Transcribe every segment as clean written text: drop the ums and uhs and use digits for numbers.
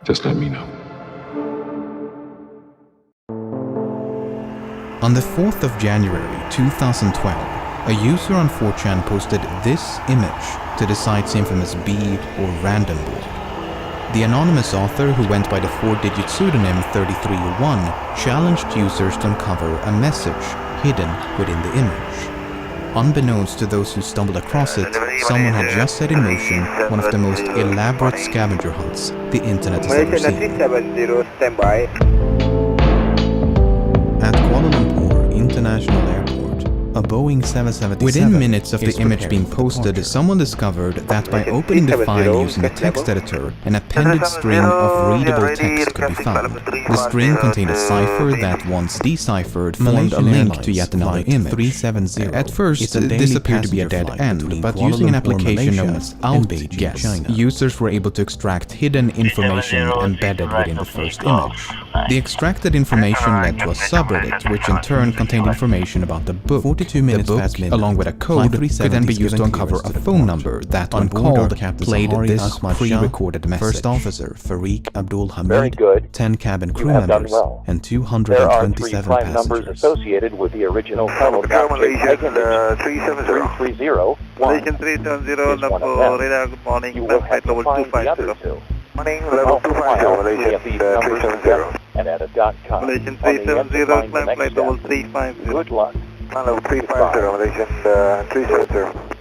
Just let me know. On the 4th of January 2012, a user on 4chan posted this image to the site's infamous B or random board. The anonymous author, who went by the 4-digit pseudonym 3301, challenged users to uncover a message hidden within the image. Unbeknownst to those who stumbled across it, someone had just set in motion one of the most elaborate scavenger hunts the internet has ever seen. At Kuala Lumpur International Airport, a Boeing 777 within minutes of the image being posted, someone discovered that by opening the file using a text editor, an appended string of readable text could be found. The string contained a cipher that, once deciphered, formed a link to yet another image. 370. At first, this appeared to be a dead end, but using an application known as Outguess, users were able to extract hidden information embedded within the first image. The extracted information led to a subreddit, which in turn contained information about the book. 42 minutes past midnight, along with a code, could then be used to uncover a phone number that, when called, played this pre-recorded message. First Officer Fareeq Abdul Hamid, 10 cabin crew members, and 227 There are 3 prime numbers associated with the original tunnel Malaysian 370. 330. Malaysian 370, Lampu radar, good morning, flight level 250. Morning, level 250, Malaysian 370. And at a .com. Malaysian 370, climb flight level 350. Good luck. Climb level 350, Malaysian 370.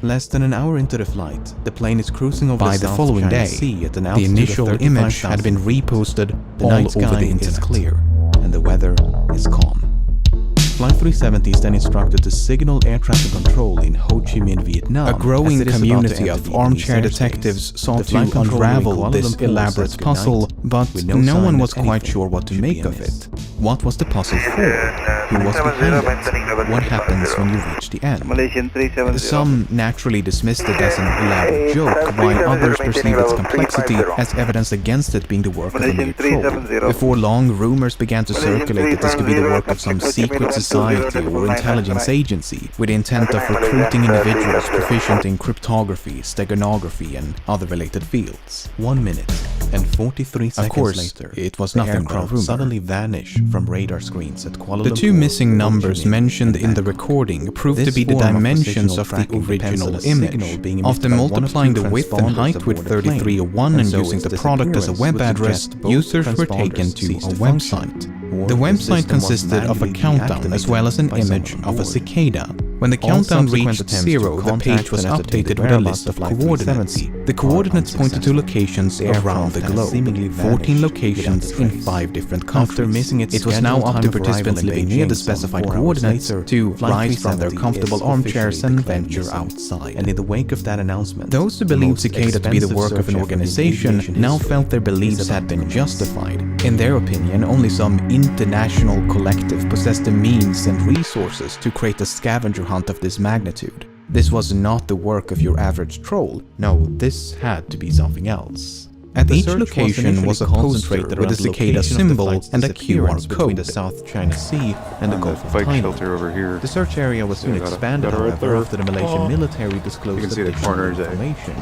Less than an hour into the flight, the plane is cruising over the following day. The initial image had been reposted all over the internet. Is clear, and the weather is calm. Flight 370 is then instructed to signal air traffic control in Ho Chi Minh, Vietnam. A growing community of armchair detectives sought to unravel this elaborate puzzle, but no one was quite sure what to make of it. What was the puzzle for? Who was behind it? What happens when you reach the end? Malaysian 370. Some naturally dismissed it as an elaborate joke, while others perceived its complexity as evidence against it being the work of a mere troll. Before long, rumors began to circulate that this could be the work of some secret society or intelligence agency with the intent of recruiting individuals proficient in cryptography, steganography, and other related fields. 1 minute and 43 seconds later, it was nothing but a rumor. Suddenly vanished from radar screens at Kuala Lumpur. The 2 missing numbers mentioned in the recording proved to be the dimensions of the original image. After multiplying the width and height with 3301 and using the product as a web address, users were taken to a website. The website consisted of a countdown as well as an image of a cicada. When the countdown reached 0, the page was updated with a list of coordinates. The coordinates pointed to locations around the globe, 14 locations in 5 different countries. It was now up to participants living near the specified coordinates to rise from their comfortable armchairs and venture outside. And in the wake of that announcement, those who believed cicada to be the work of an organization now felt their beliefs had been justified. In their opinion, only some international collective possessed the means and resources to create a scavenger hunt of this magnitude. This was not the work of your average troll. No, this had to be something else. At each location was a poster with a cicada symbol and a QR code between the South China Sea and the Gulf of Thailand. Over here. The search area was soon expanded, however, after the Malaysian military disclosed additional information.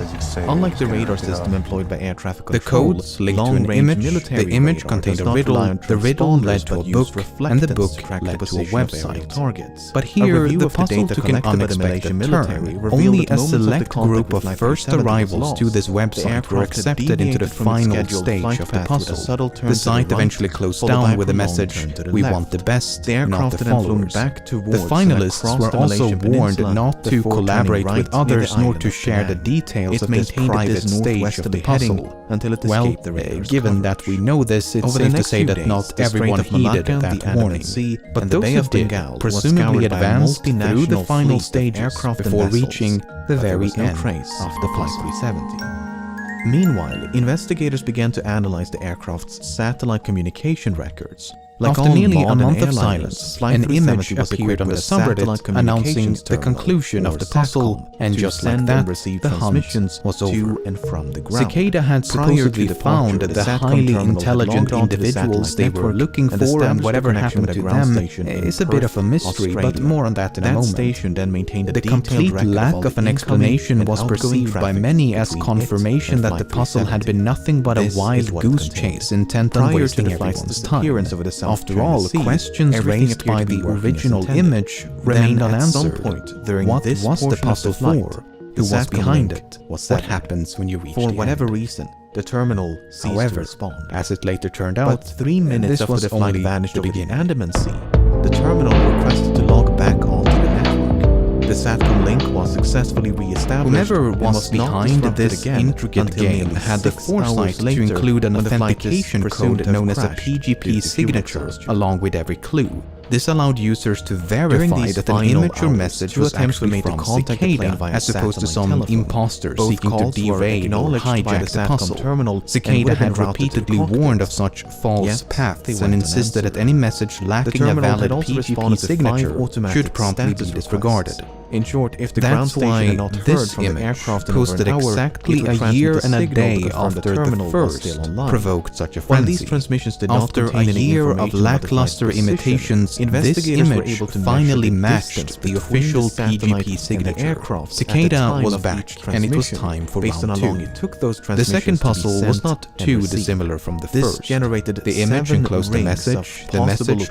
Unlike the radar system employed by air traffic control, the codes linked to an image, the image contained a riddle, the riddle led to a book, and the book led to a website. But here, the puzzle took an unexpected turn. Only a select group of first arrivals to this website were accepted into the final stage of the puzzle. The site eventually closed down with the message, "We want the best, not the followers." The finalists were also warned not to collaborate with others nor to share the details of this private stage of the puzzle. Well, given that we know this, it's safe to say that not everyone heeded that warning. But those who did presumably advanced through the final stages before reaching the very end of the Flight 370. Meanwhile, investigators began to analyze the aircraft's satellite communication records. After nearly a month of silence, an image appeared on the subreddit announcing the conclusion of the puzzle, and just like that, the hunt was over. And from the ground. Cicada had supposedly found the highly intelligent individuals they were looking for, and whatever happened to them is a bit of a mystery, but more on that in a moment. Station then maintained the complete lack of an explanation was perceived by many as confirmation that the puzzle had been nothing but a wild goose chase intent on wasting everyone's time. After all, questions raised by the original image remained unanswered. What was the puzzle for? Who was behind it? What happens when you reach the end? For whatever reason, the terminal ceased to respond. As it later turned out, 3 minutes after the flight vanished over the Andaman Sea, the terminal requested to log back onto the network. The SATCOM link was successfully re-established. Whomever was behind this intricate game had the foresight to include an authentication code known as a PGP signature along with every clue. This allowed users to verify that an image or message was actually from Cicada, as opposed to some imposter seeking to derail or hijack the puzzle. Cicada had repeatedly warned of such false paths and insisted that any message lacking a valid PGP signature should promptly be disregarded. In short, if the That's why this image, posted exactly a year and a day after the first, provoked such a frenzy. After a year of lackluster imitations, this image finally matched the official PGP signature. Cicada was back, and it was time for round 2. The second puzzle was not too dissimilar from the first. The image enclosed the message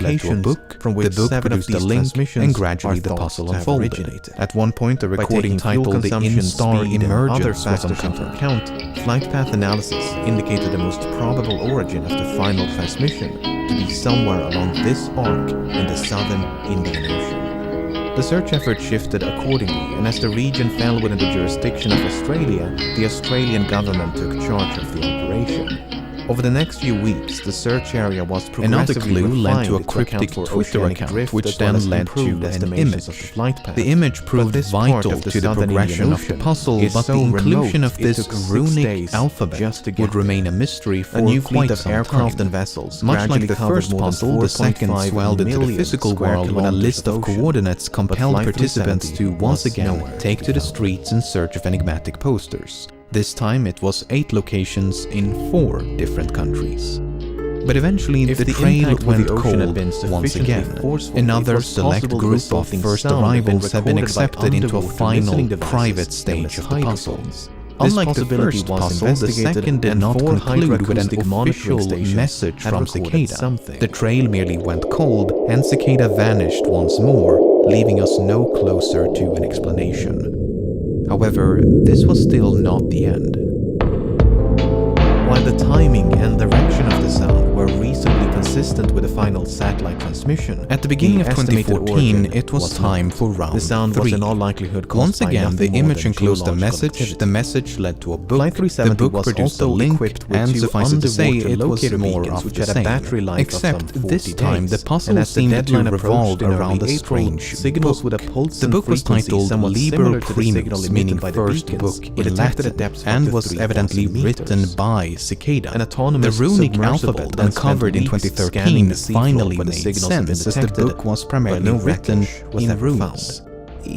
led to a book, the book produced a link, and gradually the puzzle unfolded. At one point, a recording titled "The In-Star Emergence" was uncovered. Flight path analysis indicated the most probable origin of the final transmission to be somewhere along this arc in the southern Indian Ocean. The search effort shifted accordingly, and as the region fell within the jurisdiction of Australia, the Australian government took charge of the operation. Over the next few weeks, the search area was progressively Another clue led to a refined cryptic Twitter account, which then led to an image. The image proved vital to the progression of the puzzle, but the inclusion of this runic alphabet would remain a mystery for quite some aircraft time. and vessels. Much like the first puzzle, the second swelled into the physical world when a list of coordinates compelled participants to once again take to the streets in search of enigmatic posters. This time it was 8 locations in 4 different countries. But eventually the trail went cold once again. Another select group of first arrivals have been accepted into a final private stage of the puzzle. Unlike the first puzzle, the second did not conclude with an official message from Cicada. The trail merely went cold, and Cicada vanished once more, leaving us no closer to an explanation. However, this was still not the end. While the timing and direction of the sound were reasonably consistent with the final satellite transmission, at the beginning of 2014, it was time for round 3. The sound was in all likelihood caused Once by again, the nothing more image than enclosed a geological message, activity. the message led to a book, Flight the 370 book was produced a also link, equipped with and 2 suffice it to say, underwater it was locator more beacons of which the had a same. battery life of Except some 40 this time, the days. puzzle And as the seemed to deadline revolve approached in around a early April, strange signals book. with a pulse The and book was frequency titled somewhat Liber similar to the signal Primus, emitted meaning by the first beacons. book It in attacked at a Latin, depth of and up to was 3,000 evidently written meters. by Cicada. An autonomous The runic submersible alphabet then uncovered spent in weeks 2013 scanning the seafloor, finally but the made signals had been sense, as the detected, book was primarily but no written wreckage was in ever runes. found.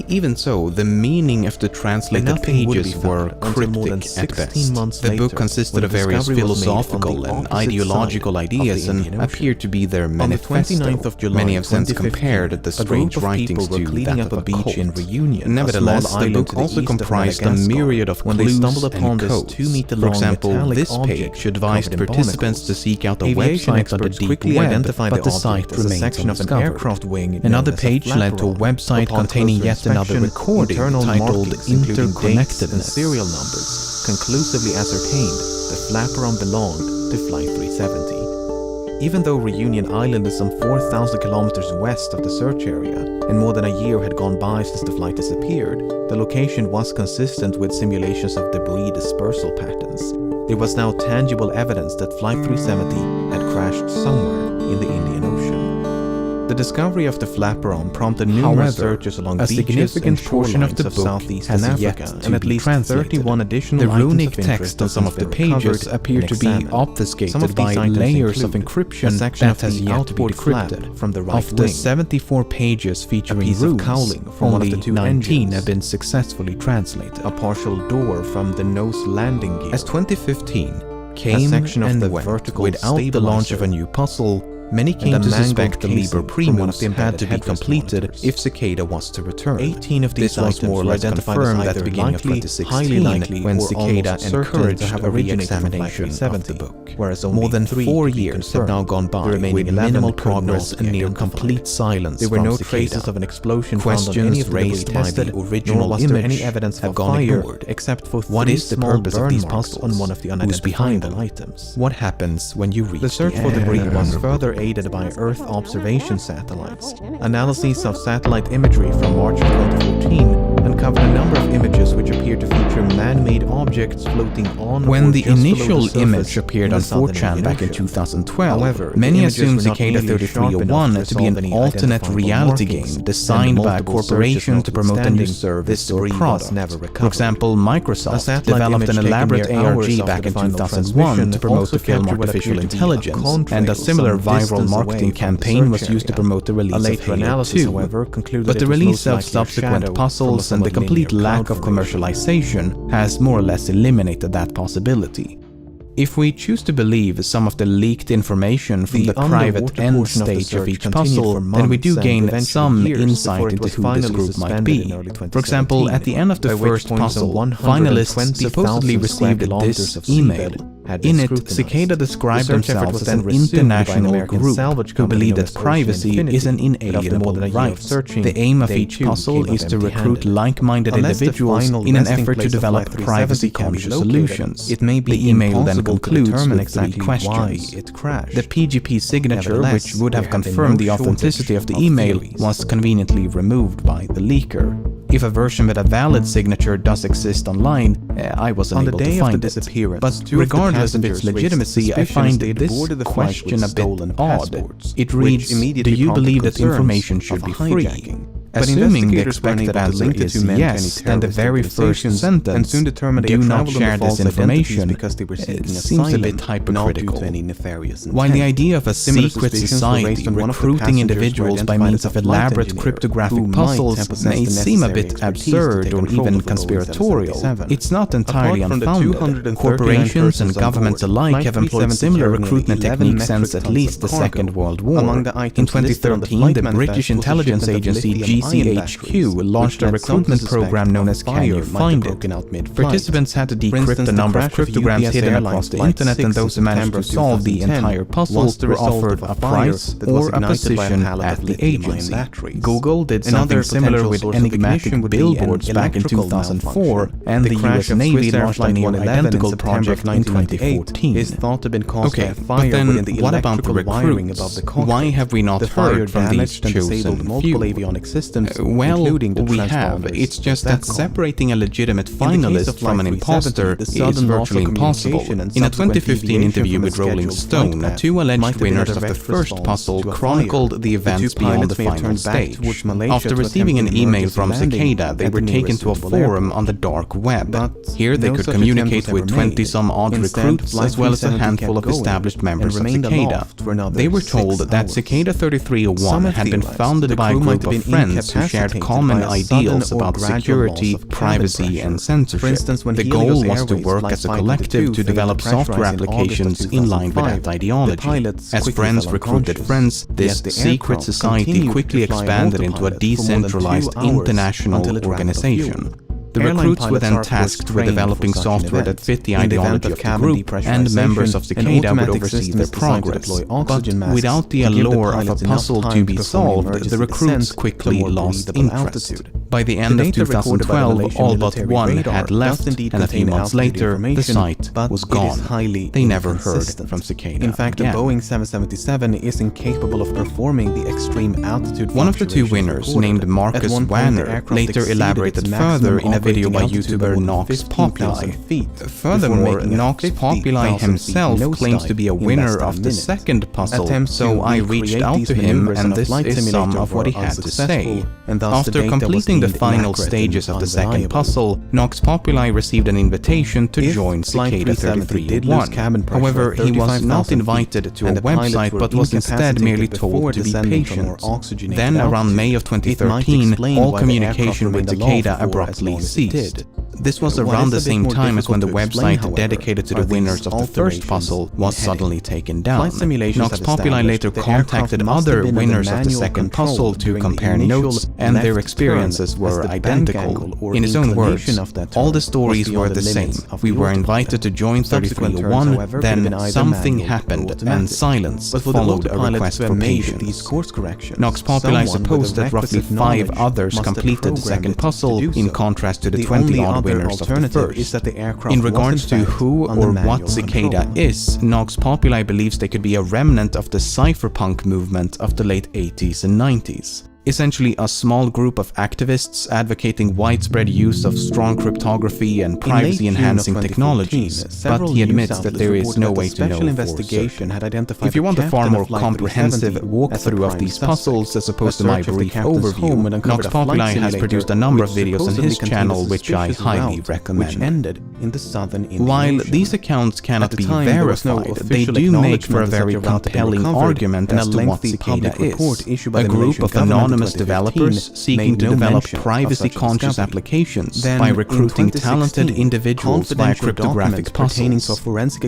Even so, the meaning of the translated Nothing would pages be found were until more than cryptic at 16 best. months The book later, consisted when of the various discovery was made on the philosophical and opposite ideological side of the ideas and Indian Ocean. appeared to be their On the manifesto. 29th of July Many have since 2015, compared the a strange group of writings people were to cleaning that up of a beach in Reunion, Nevertheless, a small the island book to the also east of comprised a Madagascar, myriad of when they clues stumbled upon and this codes. 2-meter-long For example, metallic this object page advised covered in participants to barnacles. seek out a Aviation website on the experts deep quickly web, identified but the the site object as a remains section of an undiscovered. aircraft wing. Another known as a page led to a flaperon. website Upon containing closer yet another inspection, recording internal titled markings, including dates and Interconnectedness. serial numbers, conclusively ascertained the flaperon belonged to Flight 370. Even though Reunion Island is some 4,000 kilometers west of the search area, and more than a year had gone by since the flight disappeared, the location was consistent with simulations of debris dispersal patterns. There was now tangible evidence that Flight 370 had crashed somewhere in the Indian Ocean. The discovery of the flaperon prompted numerous searches along beaches significant and portion of the shorelines book southeastern has yet Africa, to and at be least translated. 31 additional The items runic of text on some of the since been pages recovered appear and to be examined. obfuscated Some of by these items layers of include encryption a section that of has the yet to be outboard flap decrypted. from the right Of the wing, 74 pages featuring piece of runes, cowling from one of only the two 19 engines, have been successfully translated. a partial door from the nose landing gear. As 2015 came section of and the went vertical without the launch of a stabilizer, new puzzle, many came a to mangled suspect the casing Liber from one of Primus the had to be embedded headrest completed monitors. if Cicada was to return. 18 of these This was items more or were less identified confirmed as at the either beginning of likely, 2016 highly likely, when or Cicada almost certain encouraged to have a originated from re-examination Factory of the 70, book. whereas only More than 3 4 could be years have confirmed. now gone by The remaining with 11 minimal could progress not be and near identified. complete silence There were from no Cicada. traces of an explosion found on any Questions of the debris raised by tested, the original nor was there image any evidence have of gone fire, ignored. except for What 3 is the small purpose of burn these marks puzzles? on one of the Who's behind unidentifiable them? items. What happens when you reach The search the for debris end? was further aided by Earth observation satellites. Analyses of satellite imagery from March of 2014 uncovered a number of images which appeared to feature man-made objects floating on When or the just below initial the surface image appeared in on the southern 4chan Indian back in Ocean. 2012, However, many the images assumed were not Cicada nearly sharp 3301 enough to be an resolve any alternate identifiable reality markings, game designed and by a multiple corporation searches to promote a new notwithstanding, service this or debris was product. never For recovered. example, A Microsoft satellite developed image an taken elaborate mere hours ARG after back the in final 2001 transmission to promote also the film captured what artificial appeared to be a intelligence, and a contrail similar some viral distance marketing away from the campaign was search used to area. promote the A release of later Halo analysis, 2. however, concluded But that the it was release most of likely a subsequent shadow puzzles from a and the somewhat complete linear lack cloud of formation. commercialization has more or less eliminated that possibility. If we choose to believe some of the leaked information from the private end stage of each puzzle, then we do gain some insight into who this group might be. For example, at the end of the first puzzle, finalists supposedly received this email. In it, Cicada described themselves as an international group who believe that privacy is an inalienable right. The aim of each puzzle is to recruit like-minded individuals in an effort to develop privacy-conscious solutions. The email then concludes with 3 questions. The PGP signature, which would have confirmed the authenticity of the email, was conveniently removed by the leaker. If a version with a valid signature does exist online, I wasn't able to find it. But regardless of its legitimacy, I find this question a bit odd. It reads, do you believe that information should be free? Assuming the expected answer is yes, then the very first sentence, do not share this information, seems a bit hypocritical. While the idea of a secret society recruiting individuals by means of elaborate cryptographic puzzles may seem a bit absurd or even conspiratorial, it's not entirely unfounded. Corporations and governments alike have employed similar recruitment techniques since at least the Second World War. In 2013, the British intelligence agency GCHQ launched a recruitment program known as Can You Find It? Participants had to decrypt a number of cryptograms hidden across the internet, and those who managed to solve the entire puzzle were offered a prize or a position at the agency. Google did something similar with enigmatic billboards back in 2004, and the US Navy launched a near identical project in 2014. Okay, but then what about the recruits? Why have we not heard from these chosen few? Well, we have. It's just that separating a legitimate finalist from an imposter is virtually impossible. In a 2015 interview with Rolling Stone, 2 alleged winners of the first puzzle chronicled the events beyond the final stage. After receiving an email from Cicada, they were taken to a forum on the dark web. Here they could communicate with 20-some-odd recruits as well as a handful of established members of Cicada. They were told that Cicada 3301 had been founded by a group of friends who shared common ideals about security, privacy, and censorship. The goal was to work as a collective to develop software applications in line with that ideology. As friends recruited friends, this secret society quickly expanded into a decentralized international organization. The recruits were then tasked with developing software that fit the ideology of the group, and members of Cicada would oversee their progress. But without the allure of a puzzle to be solved, the recruits quickly lost interest. By the end of 2012, all but one had left, and a few months later, the site was gone. They never heard from Cicada. In fact, the Boeing 777 is incapable of performing the extreme altitude. One of the two winners, named Marcus Wanner, later elaborated further in a video by YouTuber Nox Populi. Furthermore, Nox Populi himself claims to be a winner of the second puzzle, so I reached out to him, and this is some of what he had to say. After completing the final stages of the second puzzle, Nox Populi received an invitation to join Cicada 3301. However, he was not invited to a website, but was instead merely told to be patient. Then, around May of 2013, all communication with Cicada abruptly ceased. This was around the same time as when the website dedicated to the winners of the first puzzle was suddenly taken down. Nox Populi later contacted other winners of the second puzzle to compare notes, and their experiences were identical. In his own words, all the stories were the same. We were invited to join 3301, then something happened, and silence followed a request for patience. Nox Populi supposed that roughly 5 others completed the second puzzle, in contrast to the 20-odd winners of the first. In regards to who or what Cicada is, Nox Populi believes they could be a remnant of the cypherpunk movement of the late 80s and 90s. Essentially a small group of activists advocating widespread use of strong cryptography and privacy-enhancing technologies, but he admits that there is no way to know for certain. If you want a far more comprehensive walkthrough of these puzzles as opposed to my brief overview, Nox Populi has produced a number of videos on his channel which I highly recommend. While these accounts cannot be verified, they do make for a very compelling argument as to what Cicada is. A group of anonymous developers seeking to develop privacy-conscious applications by recruiting talented individuals via cryptographic puzzles.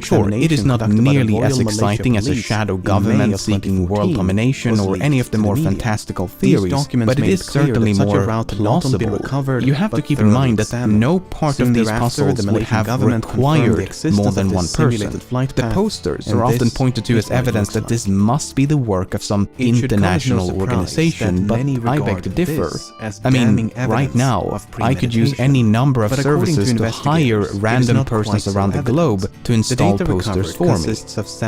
Sure, it is not nearly as exciting as a shadow government seeking world domination or any of the more fantastical theories, but it is certainly more plausible. You have to keep in mind that no part of these puzzles would have required more than one person. The posters are often pointed to as evidence that this must be the work of some international organization, but I beg to differ. I mean, right now, I could use any number of services to hire random persons around the globe to install posters for me.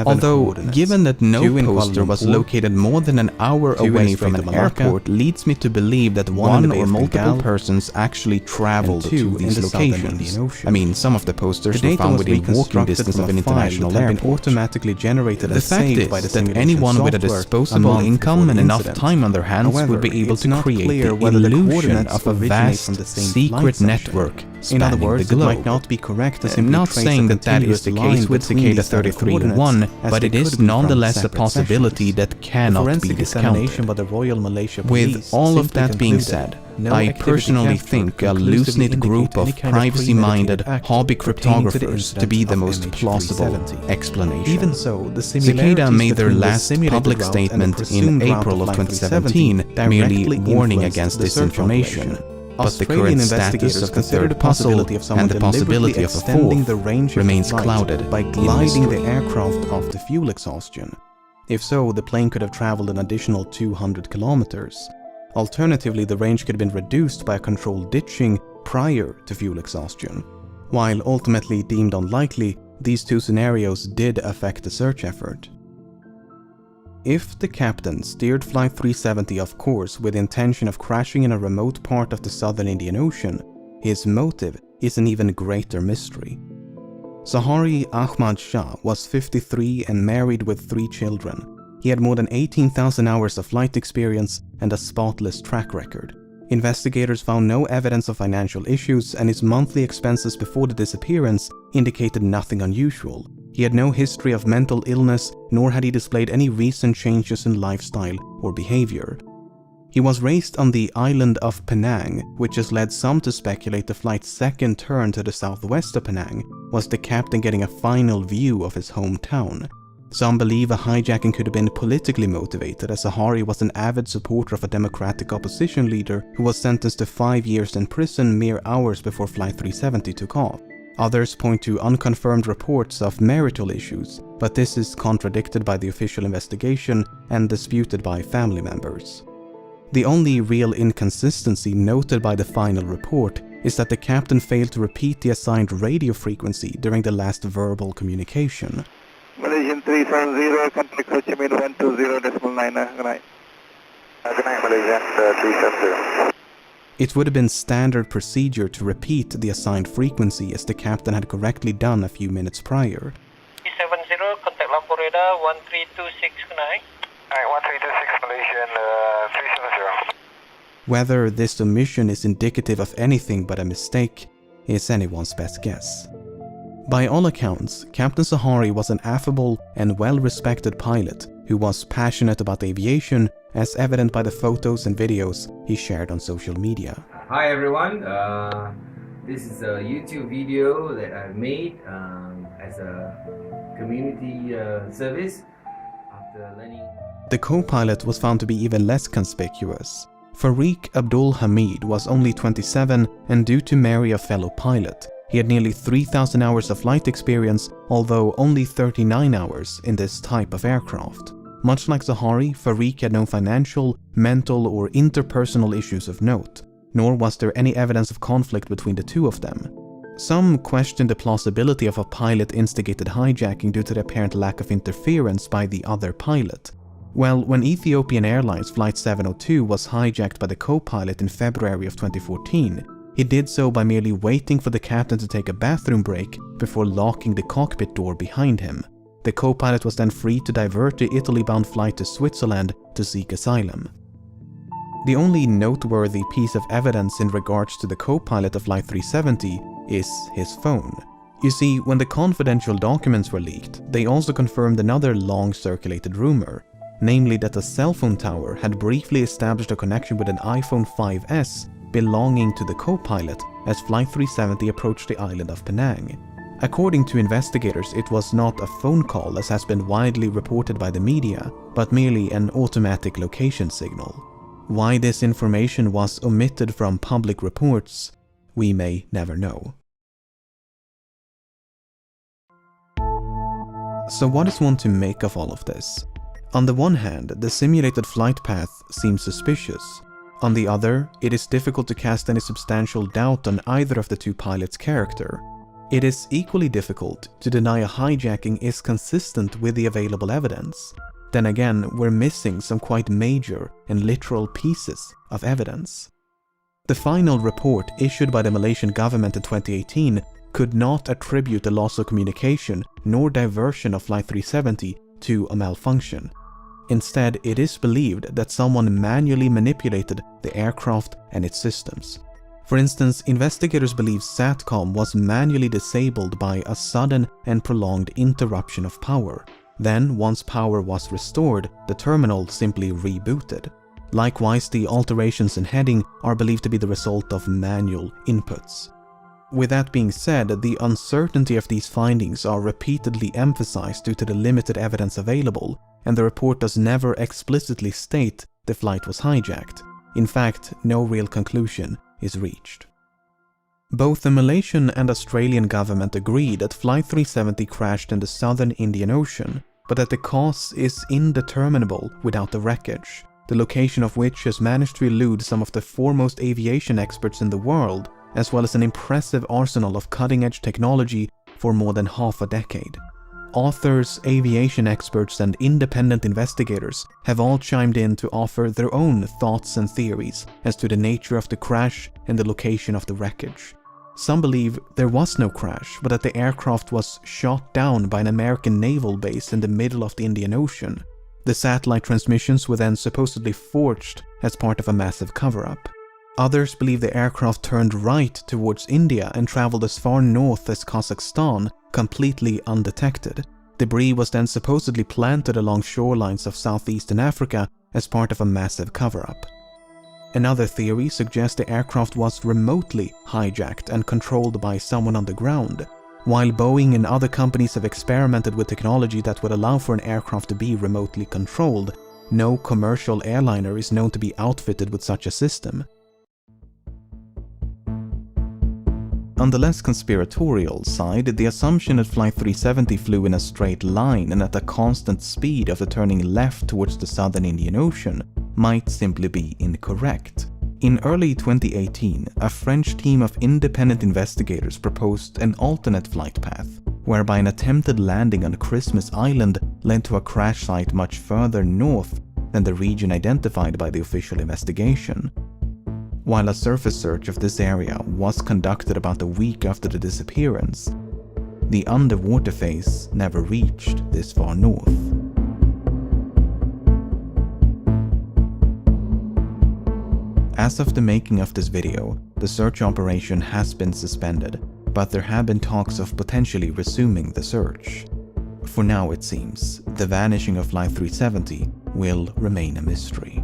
Although, given that no poster was located more than an hour away from an airport, leads me to believe that one or multiple persons actually traveled to these locations. I mean, some of the posters were found within walking distance of an international airport. The fact is that anyone with a disposable income and enough time on their hands would be able to create the illusion of a vast, secret network spanning the globe. I'm not saying that that is the case with Cicada 3301, but it is nonetheless a possibility that cannot be discounted. With all of that being said, I personally think a loose-knit group of privacy-minded hobby cryptographers to be the most plausible explanation. Cicada made their last public statement in April of 2017, merely warning against disinformation. But the current status of the third puzzle and the possibility of a fourth remains clouded by gliding the aircraft off the fuel exhaustion. If so, the plane could have traveled an additional 200 kilometers. Alternatively, the range could have been reduced by a controlled ditching prior to fuel exhaustion. While ultimately deemed unlikely, these two scenarios did affect the search effort. If the captain steered Flight 370 off course with the intention of crashing in a remote part of the southern Indian Ocean, his motive is an even greater mystery. Sahari Ahmad Shah was 53 and married with 3 children. He had more than 18,000 hours of flight experience and a spotless track record. Investigators found no evidence of financial issues, and his monthly expenses before the disappearance indicated nothing unusual. He had no history of mental illness, nor had he displayed any recent changes in lifestyle or behavior. He was raised on the island of Penang, which has led some to speculate the flight's second turn to the southwest of Penang was the captain getting a final view of his hometown. Some believe a hijacking could have been politically motivated, as Sahari was an avid supporter of a democratic opposition leader who was sentenced to 5 years in prison mere hours before Flight 370 took off. Others point to unconfirmed reports of marital issues, but this is contradicted by the official investigation and disputed by family members. The only real inconsistency noted by the final report is that the captain failed to repeat the assigned radio frequency during the last verbal communication. Malaysian 370, contact Ho Chi Minh 120.9. Good night. Good night, Malaysian 370. It would have been standard procedure to repeat the assigned frequency as the captain had correctly done a few minutes prior. 370, contact Lampu Radar 1326, good night. Alright, 1326 Malaysian 370. Whether this omission is indicative of anything but a mistake is anyone's best guess. By all accounts, Captain Sahari was an affable and well-respected pilot who was passionate about aviation, as evident by the photos and videos he shared on social media. Hi everyone, this is a YouTube video that I made as a community service after learning. The co-pilot was found to be even less conspicuous. Farik Abdul Hamid was only 27 and due to marry a fellow pilot. He had nearly 3,000 hours of flight experience, although only 39 hours in this type of aircraft. Much like Sahari, Farik had no financial, mental or interpersonal issues of note, nor was there any evidence of conflict between the two of them. Some questioned the plausibility of a pilot-instigated hijacking due to the apparent lack of interference by the other pilot. Well, when Ethiopian Airlines Flight 702 was hijacked by the co-pilot in February of 2014, he did so by merely waiting for the captain to take a bathroom break before locking the cockpit door behind him. The co-pilot was then free to divert the Italy-bound flight to Switzerland to seek asylum. The only noteworthy piece of evidence in regards to the co-pilot of Flight 370 is his phone. You see, when the confidential documents were leaked, they also confirmed another long-circulated rumor, namely that a cell phone tower had briefly established a connection with an iPhone 5S belonging to the co-pilot as Flight 370 approached the island of Penang. According to investigators, it was not a phone call as has been widely reported by the media, but merely an automatic location signal. Why this information was omitted from public reports, we may never know. So what is one to make of all of this? On the one hand, the simulated flight path seems suspicious. On the other, it is difficult to cast any substantial doubt on either of the two pilots' character. It is equally difficult to deny a hijacking is consistent with the available evidence. Then again, we're missing some quite major and literal pieces of evidence. The final report issued by the Malaysian government in 2018 could not attribute the loss of communication nor diversion of Flight 370 to a malfunction. Instead, it is believed that someone manually manipulated the aircraft and its systems. For instance, investigators believe SATCOM was manually disabled by a sudden and prolonged interruption of power. Then, once power was restored, the terminal simply rebooted. Likewise, the alterations in heading are believed to be the result of manual inputs. With that being said, the uncertainty of these findings are repeatedly emphasized due to the limited evidence available, and the report does never explicitly state the flight was hijacked. In fact, no real conclusion is reached. Both the Malaysian and Australian government agree that Flight 370 crashed in the southern Indian Ocean, but that the cause is indeterminable without the wreckage, the location of which has managed to elude some of the foremost aviation experts in the world, as well as an impressive arsenal of cutting-edge technology for more than half a decade. Authors, aviation experts, and independent investigators have all chimed in to offer their own thoughts and theories as to the nature of the crash and the location of the wreckage. Some believe there was no crash, but that the aircraft was shot down by an American naval base in the middle of the Indian Ocean. The satellite transmissions were then supposedly forged as part of a massive cover-up. Others believe the aircraft turned right towards India and traveled as far north as Kazakhstan, completely undetected. Debris was then supposedly planted along shorelines of southeastern Africa as part of a massive cover-up. Another theory suggests the aircraft was remotely hijacked and controlled by someone on the ground. While Boeing and other companies have experimented with technology that would allow for an aircraft to be remotely controlled, no commercial airliner is known to be outfitted with such a system. On the less conspiratorial side, the assumption that Flight 370 flew in a straight line and at a constant speed after turning left towards the southern Indian Ocean might simply be incorrect. In early 2018, a French team of independent investigators proposed an alternate flight path, whereby an attempted landing on Christmas Island led to a crash site much further north than the region identified by the official investigation. While a surface search of this area was conducted about a week after the disappearance, the underwater phase never reached this far north. As of the making of this video, the search operation has been suspended, but there have been talks of potentially resuming the search. For now, it seems, the vanishing of Flight 370 will remain a mystery.